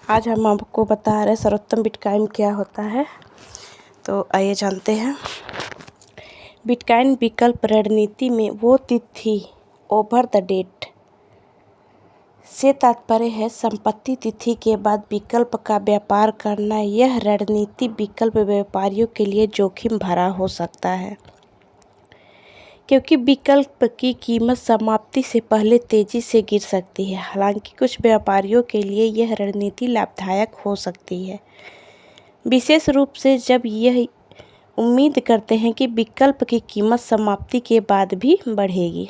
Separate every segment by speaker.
Speaker 1: आज हम आपको बता रहे हैं सर्वोत्तम बिटकॉइन क्या होता है। तो आइए जानते हैं। बिटकॉइन विकल्प रणनीति में वो तिथि ओवर द डेट से तात्पर्य है संपत्ति तिथि के बाद विकल्प का व्यापार करना। यह रणनीति विकल्प व्यापारियों के लिए जोखिम भरा हो सकता है क्योंकि विकल्प की कीमत समाप्ति से पहले तेजी से गिर सकती है। हालांकि कुछ व्यापारियों के लिए यह रणनीति लाभदायक हो सकती है, विशेष रूप से जब यह उम्मीद करते हैं कि विकल्प की कीमत समाप्ति के बाद भी बढ़ेगी।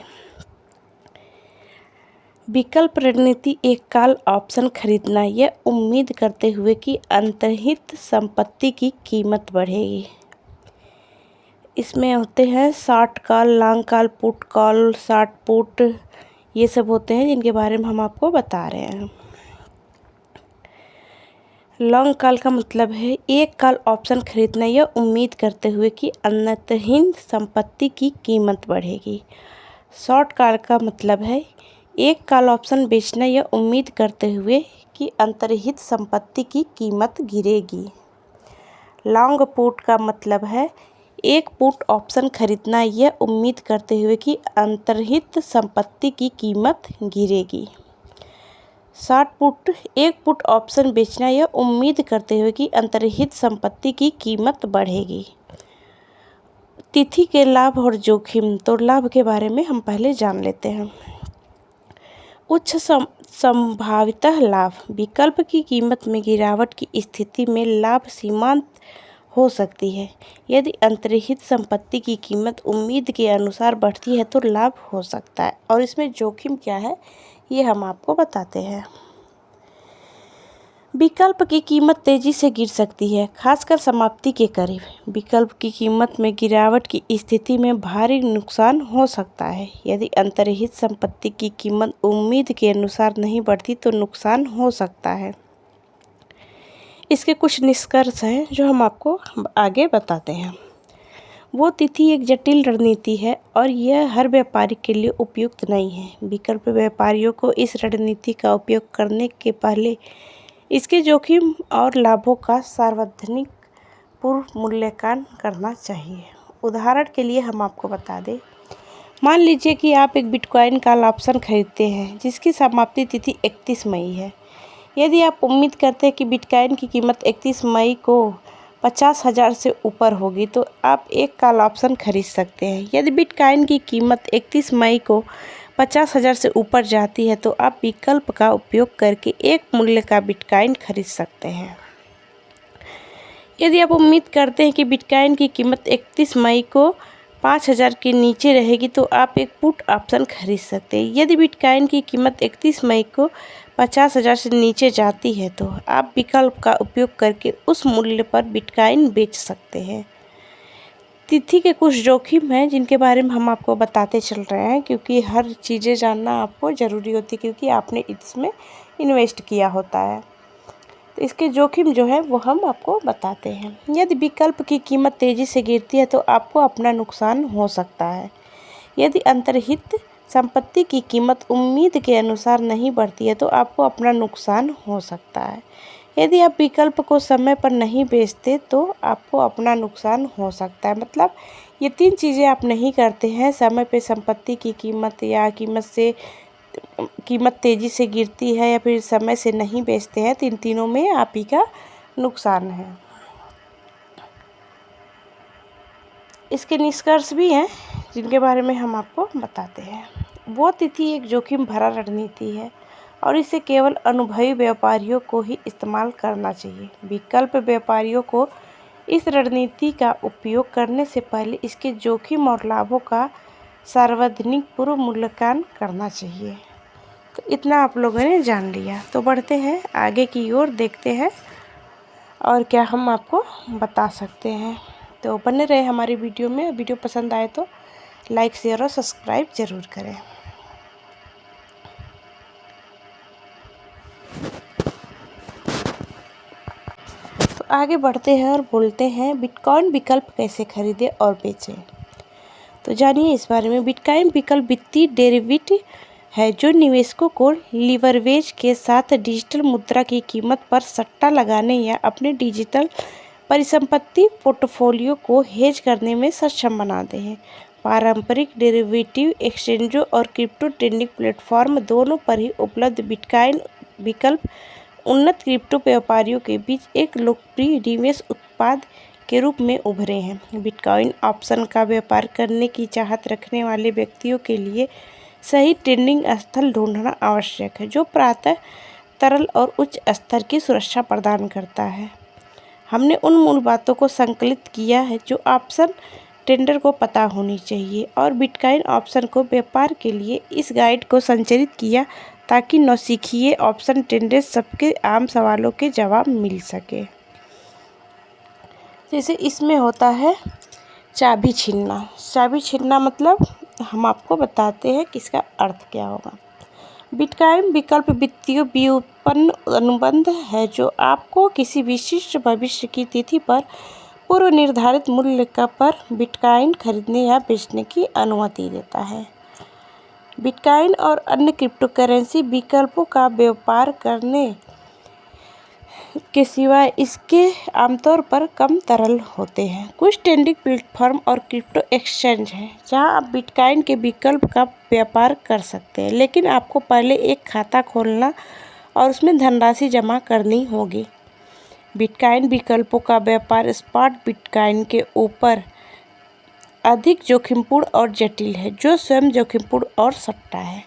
Speaker 1: विकल्प रणनीति एक कॉल ऑप्शन खरीदना, यह उम्मीद करते हुए कि अंतर्निहित संपत्ति की कीमत बढ़ेगी। इसमें होते हैं short call, long call, put call, short put, ये सब होते हैं जिनके बारे में हम आपको बता रहे हैं। लॉन्ग कॉल का मतलब है एक कॉल ऑप्शन खरीदना, यह उम्मीद करते हुए कि अंतर्निहित संपत्ति की कीमत बढ़ेगी। शॉर्ट कॉल का मतलब है एक कॉल ऑप्शन बेचना, यह उम्मीद करते हुए कि अंतर्निहित संपत्ति की कीमत गिरेगी। लॉन्ग पुट का मतलब है एक पुट ऑप्शन खरीदना, यह उम्मीद करते हुए कि अंतर्निहित संपत्ति की कीमत गिरेगी। शॉर्ट पुट एक पुट ऑप्शन बेचना, यह उम्मीद करते हुए कि अंतर्निहित संपत्ति की कीमत बढ़ेगी। तिथि के लाभ और जोखिम। तो लाभ के बारे में हम पहले जान लेते हैं। उच्च संभावितः लाभ। विकल्प की कीमत में गिरावट की स्थिति में लाभ सीमांत हो सकती है। यदि अंतर्निहित संपत्ति की कीमत उम्मीद के अनुसार बढ़ती है तो लाभ हो सकता है। और इसमें जोखिम क्या है ये हम आपको बताते हैं। विकल्प की कीमत तेजी से गिर सकती है, खासकर समाप्ति के करीब। विकल्प की कीमत में गिरावट की स्थिति में भारी नुकसान हो सकता है। यदि अंतर्निहित संपत्ति की कीमत उम्मीद के अनुसार नहीं बढ़ती तो नुकसान हो सकता है। इसके कुछ निष्कर्ष हैं जो हम आपको आगे बताते हैं। वो तिथि एक जटिल रणनीति है और यह हर व्यापारी के लिए उपयुक्त नहीं है। विकल्प व्यापारियों को इस रणनीति का उपयोग करने के पहले इसके जोखिम और लाभों का सार्वजनिक पूर्व मूल्यांकन करना चाहिए। उदाहरण के लिए हम आपको बता दें, मान लीजिए कि आप एक बिटकॉइन कॉल ऑप्शन खरीदते हैं जिसकी समाप्ति तिथि 31 मई है। यदि आप उम्मीद करते हैं कि बिटकॉइन की कीमत 31 मई को 50,000 से ऊपर होगी तो आप एक कॉल ऑप्शन खरीद सकते हैं। यदि बिटकॉइन की कीमत 31 मई को 50,000 से ऊपर जाती है तो आप विकल्प का उपयोग करके एक मूल्य का बिटकॉइन खरीद सकते हैं। यदि आप उम्मीद करते हैं कि बिटकॉइन की कीमत 31 मई को 5,000 के नीचे रहेगी तो आप एक पुट ऑप्शन खरीद सकते हैं। यदि बिटकॉइन की कीमत 31 मई को 50,000 से नीचे जाती है तो आप विकल्प का उपयोग करके उस मूल्य पर बिटकॉइन बेच सकते हैं। तिथि के कुछ जोखिम हैं जिनके बारे में हम आपको बताते चल रहे हैं, क्योंकि हर चीज़ें जानना आपको ज़रूरी होती है क्योंकि आपने इसमें इन्वेस्ट किया होता है। तो इसके जोखिम जो है वो हम आपको बताते हैं। यदि विकल्प की कीमत तेज़ी से गिरती है तो आपको अपना नुकसान हो सकता है। यदि अंतर्निहित संपत्ति की कीमत उम्मीद के अनुसार नहीं बढ़ती है तो आपको अपना नुकसान हो सकता है। यदि आप विकल्प को समय पर नहीं बेचते तो आपको अपना नुकसान हो सकता है। मतलब ये 3 चीज़ें आप नहीं करते हैं, समय पे संपत्ति की कीमत या कीमत तेज़ी से गिरती है या फिर समय से नहीं बेचते हैं, तो इन तीनों में आप ही का नुकसान है। इसके निष्कर्ष भी हैं जिनके बारे में हम आपको बताते हैं। वो तिथि एक जोखिम भरा रणनीति है और इसे केवल अनुभवी व्यापारियों को ही इस्तेमाल करना चाहिए। विकल्प व्यापारियों को इस रणनीति का उपयोग करने से पहले इसके जोखिम और लाभों का सार्वजनिक पूर्व मूल्यांकन करना चाहिए। तो इतना आप लोगों ने जान लिया, तो बढ़ते हैं आगे की ओर, देखते हैं और क्या हम आपको बता सकते हैं। तो बने रहे हमारी वीडियो में। वीडियो पसंद आए तो लाइक, शेयर और सब्सक्राइब ज़रूर करें। तो आगे बढ़ते हैं और बोलते हैं बिटकॉइन विकल्प कैसे खरीदें और बेचें। तो जानिए इस बारे में। बिटकॉइन विकल्प वित्तीय डेरिवेटिव है जो निवेशकों को लीवरेज के साथ डिजिटल मुद्रा की कीमत पर सट्टा लगाने या अपने डिजिटल परिसंपत्ति पोर्टफोलियो को हेज करने में सक्षम बनाते हैं। पारंपरिक डेरिवेटिव एक्सचेंजों और क्रिप्टो ट्रेडिंग प्लेटफॉर्म दोनों पर ही उपलब्ध बिटकॉइन विकल्प उन्नत क्रिप्टो व्यापारियों के बीच एक लोकप्रिय निवेश उत्पाद के रूप में उभरे हैं। बिटकॉइन ऑप्शन का व्यापार करने की चाहत रखने वाले व्यक्तियों के लिए सही ट्रेडिंग स्थल ढूंढना आवश्यक है जो प्रातः तरल और उच्च स्तर की सुरक्षा प्रदान करता है। हमने उन मूल बातों को संकलित किया है जो ऑप्शन ट्रेडर को पता होनी चाहिए और बिटकॉइन ऑप्शन को व्यापार के लिए इस गाइड को संचालित किया ताकि नौसिखिए ऑप्शन ट्रेडर सबके आम सवालों के जवाब मिल सके। जैसे इसमें होता है चाबी छीनना। चाबी छीनना मतलब हम आपको बताते हैं कि इसका अर्थ क्या होगा। बिटकॉइन विकल्प वित्तीय व्युत्पन्न अनुबंध है जो आपको किसी विशिष्ट भविष्य की तिथि पर पूर्व निर्धारित मूल्य पर बिटकॉइन खरीदने या बेचने की अनुमति देता है। बिटकॉइन और अन्य क्रिप्टोकरेंसी विकल्पों का व्यापार करने के सिवाय इसके आमतौर पर कम तरल होते हैं। कुछ ट्रेडिंग प्लेटफॉर्म और क्रिप्टो एक्सचेंज हैं जहां आप बिटकॉइन के विकल्प का व्यापार कर सकते हैं, लेकिन आपको पहले एक खाता खोलना और उसमें धनराशि जमा करनी होगी। बिटकॉइन विकल्पों का व्यापार स्पॉट बिटकॉइन के ऊपर अधिक जोखिमपूर्ण और जटिल है, जो स्वयं जोखिमपूर्ण और सट्टा है।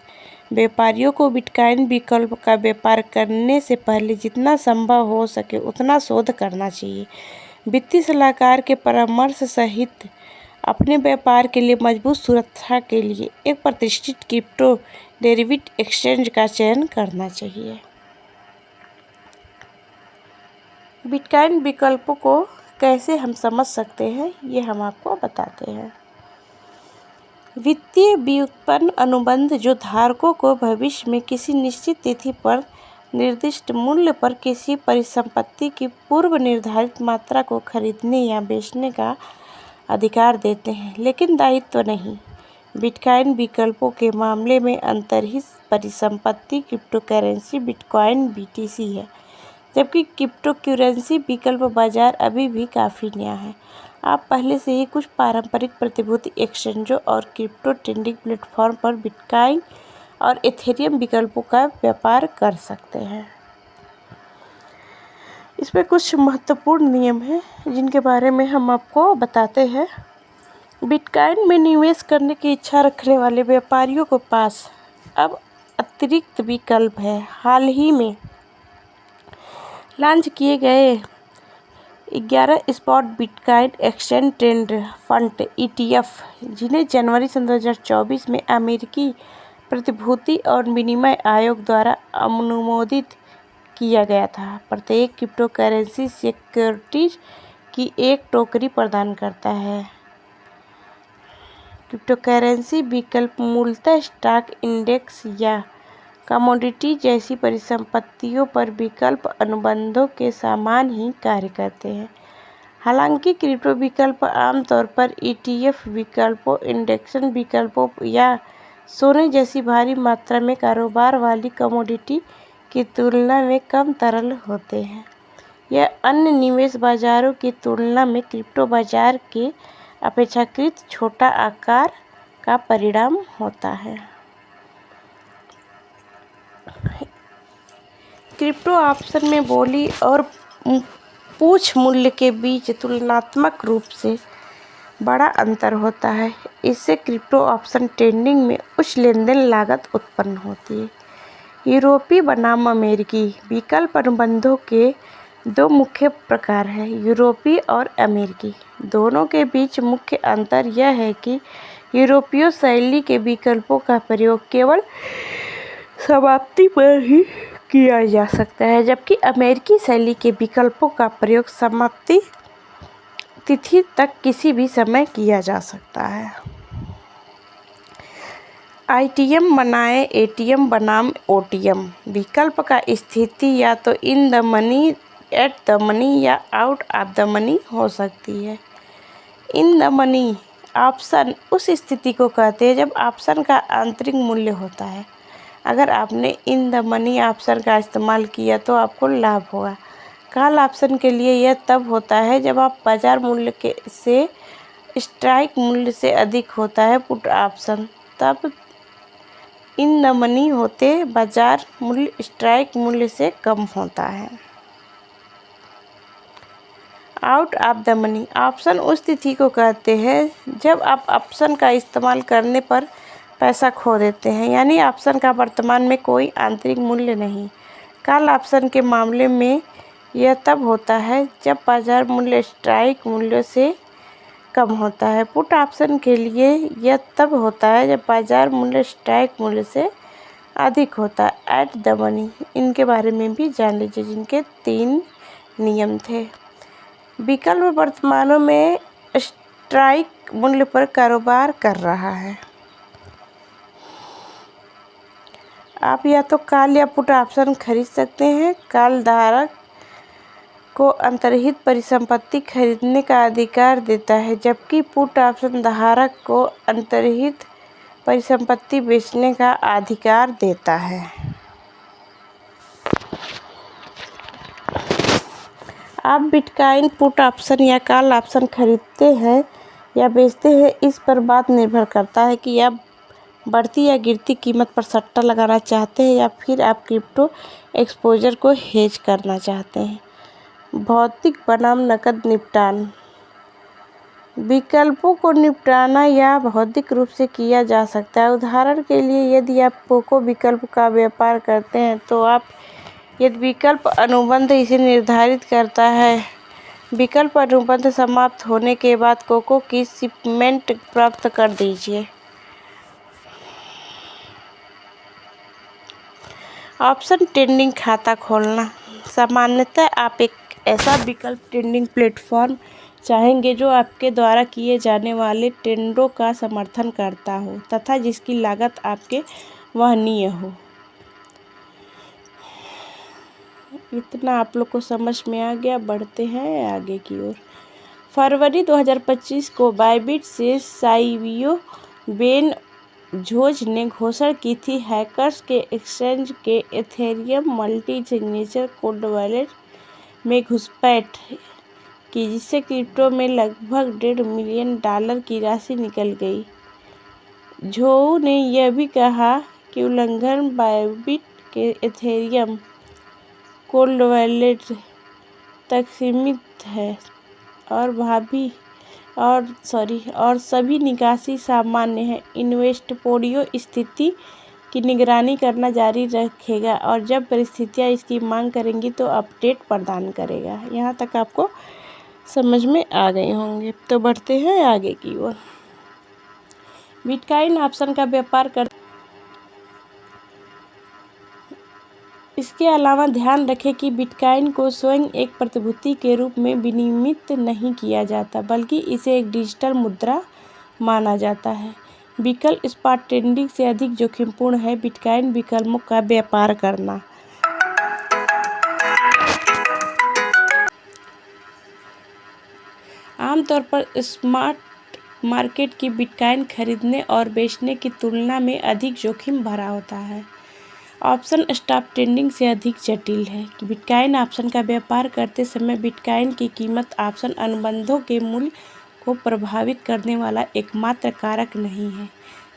Speaker 1: व्यापारियों को बिटकॉइन विकल्प का व्यापार करने से पहले जितना संभव हो सके उतना शोध करना चाहिए। वित्तीय सलाहकार के परामर्श सहित अपने व्यापार के लिए मजबूत सुरक्षा के लिए एक प्रतिष्ठित क्रिप्टो डेरिवेटिव एक्सचेंज का चयन करना चाहिए। बिटकॉइन विकल्पों को कैसे हम समझ सकते हैं, ये हम आपको बताते हैं। वित्तीय व्युत्पन्न अनुबंध जो धारकों को भविष्य में किसी निश्चित तिथि पर निर्दिष्ट मूल्य पर किसी परिसंपत्ति की पूर्व निर्धारित मात्रा को खरीदने या बेचने का अधिकार देते हैं, लेकिन दायित्व नहीं। बिटकॉइन विकल्पों के मामले में अंतर्निहित परिसंपत्ति क्रिप्टोकरेंसी बिटकॉइन बीटीसी है, जबकि क्रिप्टोकरेंसी विकल्प बाजार अभी भी काफ़ी नया है। आप पहले से ही कुछ पारंपरिक प्रतिभूति एक्सचेंजों और क्रिप्टो ट्रेडिंग प्लेटफॉर्म पर बिटकॉइन और इथेरियम विकल्पों का व्यापार कर सकते हैं। इसमें कुछ महत्वपूर्ण नियम हैं जिनके बारे में हम आपको बताते हैं। बिटकॉइन में निवेश करने की इच्छा रखने वाले व्यापारियों के पास अब अतिरिक्त विकल्प है। हाल ही में लॉन्च किए गए 11 spot bitcoin exchange trend fund ETF, जिन्हें जनवरी 2024 में अमेरिकी प्रतिभूति और विनिमय आयोग द्वारा अनुमोदित किया गया था, प्रत्येक क्रिप्टोकरेंसी सिक्योरिटीज की एक टोकरी प्रदान करता है। क्रिप्टोकरेंसी विकल्प मूलतः स्टॉक इंडेक्स या कमोडिटी जैसी परिसंपत्तियों पर विकल्प अनुबंधों के समान ही कार्य करते हैं। हालांकि क्रिप्टो विकल्प आमतौर पर ETF विकल्पों, इंडेक्स विकल्पों या सोने जैसी भारी मात्रा में कारोबार वाली कमोडिटी की तुलना में कम तरल होते हैं। यह अन्य निवेश बाजारों की तुलना में क्रिप्टो बाजार के अपेक्षाकृत छोटा आकार का परिणाम होता है। क्रिप्टो ऑप्शन में बोली और पूछ मूल्य के बीच तुलनात्मक रूप से बड़ा अंतर होता है। इससे क्रिप्टो ऑप्शन ट्रेडिंग में उच्च लेनदेन लागत उत्पन्न होती है। यूरोपीय बनाम अमेरिकी विकल्प अनुबंधों के दो मुख्य प्रकार हैं, यूरोपीय और अमेरिकी। दोनों के बीच मुख्य अंतर यह है कि यूरोपीय शैली के विकल्पों का प्रयोग केवल समाप्ति पर ही किया जा सकता है, जबकि अमेरिकी शैली के विकल्पों का प्रयोग समाप्ति तिथि तक किसी भी समय किया जा सकता है। ITM बनाए ATM बनाम OTM विकल्प का स्थिति या तो in the money, at the money या आउट ऑफ द मनी हो सकती है। इन द मनी ऑप्शन उस स्थिति को कहते हैं जब ऑप्शन का आंतरिक मूल्य होता है अगर आपने इन द मनी ऑप्शन का इस्तेमाल किया तो आपको लाभ होगा। कॉल ऑप्शन के लिए यह तब होता है जब आप बाजार मूल्य के से स्ट्राइक मूल्य से अधिक होता है पुट ऑप्शन, तब इन द मनी होते बाजार मूल्य स्ट्राइक मूल्य से कम होता है। Out of the money option उस तिथि को कहते हैं जब आप ऑप्शन का इस्तेमाल करने पर पैसा खो देते हैं, यानी ऑप्शन का वर्तमान में कोई आंतरिक मूल्य नहीं। कॉल ऑप्शन के मामले में यह तब होता है जब बाजार मूल्य स्ट्राइक मूल्य से कम होता है। पुट ऑप्शन के लिए यह तब होता है जब बाजार मूल्य स्ट्राइक मूल्य से अधिक होता है। एट द मनी, इनके बारे में भी जान लीजिए, जिनके 3 नियम थे। विकल्प वर्तमानों में स्ट्राइक मूल्य पर कारोबार कर रहा है। आप या तो कॉल या पुट ऑप्शन खरीद सकते हैं। कॉल धारक को अंतर्निहित परिसंपत्ति खरीदने का अधिकार देता है, जबकि पुट ऑप्शन धारक को अंतर्निहित परिसंपत्ति बेचने का अधिकार देता है। आप बिटकॉइन पुट ऑप्शन या कॉल ऑप्शन खरीदते हैं या बेचते हैं, इस पर बात निर्भर करता है कि आप बढ़ती या गिरती कीमत पर सट्टा लगाना चाहते हैं या फिर आप क्रिप्टो एक्सपोजर को हेज करना चाहते हैं। भौतिक बनाम नकद निपटान। विकल्पों को निपटाना या भौतिक रूप से किया जा सकता है। उदाहरण के लिए, यदि आप कोको विकल्प का व्यापार करते हैं तो आप यदि विकल्प अनुबंध इसे निर्धारित करता है, विकल्प अनुबंध समाप्त होने के बाद कोको की शिपमेंट प्राप्त कर दीजिए। ऑप्शन ट्रेडिंग खाता खोलना। सामान्यतः आप एक ऐसा विकल्प ट्रेडिंग प्लेटफॉर्म चाहेंगे जो आपके द्वारा किए जाने वाले ट्रेडों का समर्थन करता हो तथा जिसकी लागत आपके वहनीय हो। इतना आप लोग को समझ में आ गया। बढ़ते हैं आगे की ओर। फरवरी 2025 को बाइबिट से साइबियो बेन जोज ने घोषणा की थी हैकर्स के एक्सचेंज के Ethereum multi signature cold wallet में घुसपैठ की, जिससे क्रिप्टो में लगभग $1.5 मिलियन की राशि निकल गई। झोउ ने यह भी कहा कि उल्लंघन बाइबिट के एथेरियम कोल्ड वॉलेट तक सीमित है और सभी निकासी सामान्य है। इन्वेस्टपोर्टफोलियो स्थिति की निगरानी करना जारी रखेगा और जब परिस्थितियां इसकी मांग करेंगी तो अपडेट प्रदान करेगा। यहाँ तक आपको समझ में आ गए होंगे। तो बढ़ते हैं आगे की ओर। बिटकॉइन ऑप्शन का व्यापार कर इसके अलावा ध्यान रखें कि बिटकॉइन को स्वयं एक प्रतिभूति के रूप में विनियमित नहीं किया जाता, बल्कि इसे एक डिजिटल मुद्रा माना जाता है। विकल्प स्पॉट ट्रेडिंग से अधिक जोखिमपूर्ण है। बिटकॉइन विकल्पों का व्यापार करना। आमतौर पर स्पॉट मार्केट की बिटकॉइन खरीदने और बेचने की तुलना में अधिक जोखिम भरा होता है। ऑप्शन स्पॉट ट्रेडिंग से अधिक जटिल है। बिटकॉइन ऑप्शन का व्यापार करते समय बिटकॉइन की कीमत ऑप्शन अनुबंधों के मूल्य को प्रभावित करने वाला एकमात्र कारक नहीं है।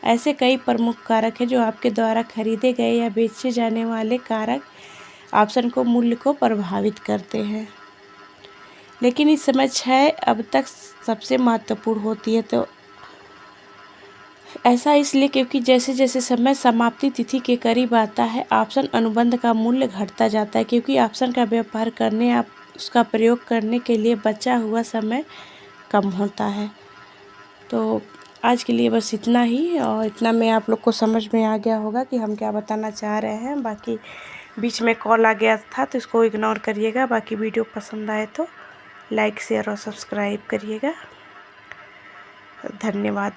Speaker 1: ऐसे कई प्रमुख कारक हैं जो आपके द्वारा खरीदे गए या बेचे जाने वाले कारक ऑप्शन को मूल्य को प्रभावित करते हैं, लेकिन इस समय 6 अब तक सबसे महत्वपूर्ण होती है। तो ऐसा इसलिए क्योंकि जैसे जैसे समय समाप्ति तिथि के करीब आता है, ऑप्शन अनुबंध का मूल्य घटता जाता है, क्योंकि ऑप्शन का व्यापार करने या उसका प्रयोग करने के लिए बचा हुआ समय कम होता है। तो आज के लिए बस इतना ही, और इतना में आप लोग को समझ में आ गया होगा कि हम क्या बताना चाह रहे हैं। बाकी बीच में कॉल आ गया था तो इसको इग्नोर करिएगा। बाकी वीडियो पसंद आए तो लाइक शेयर और सब्सक्राइब करिएगा। धन्यवाद।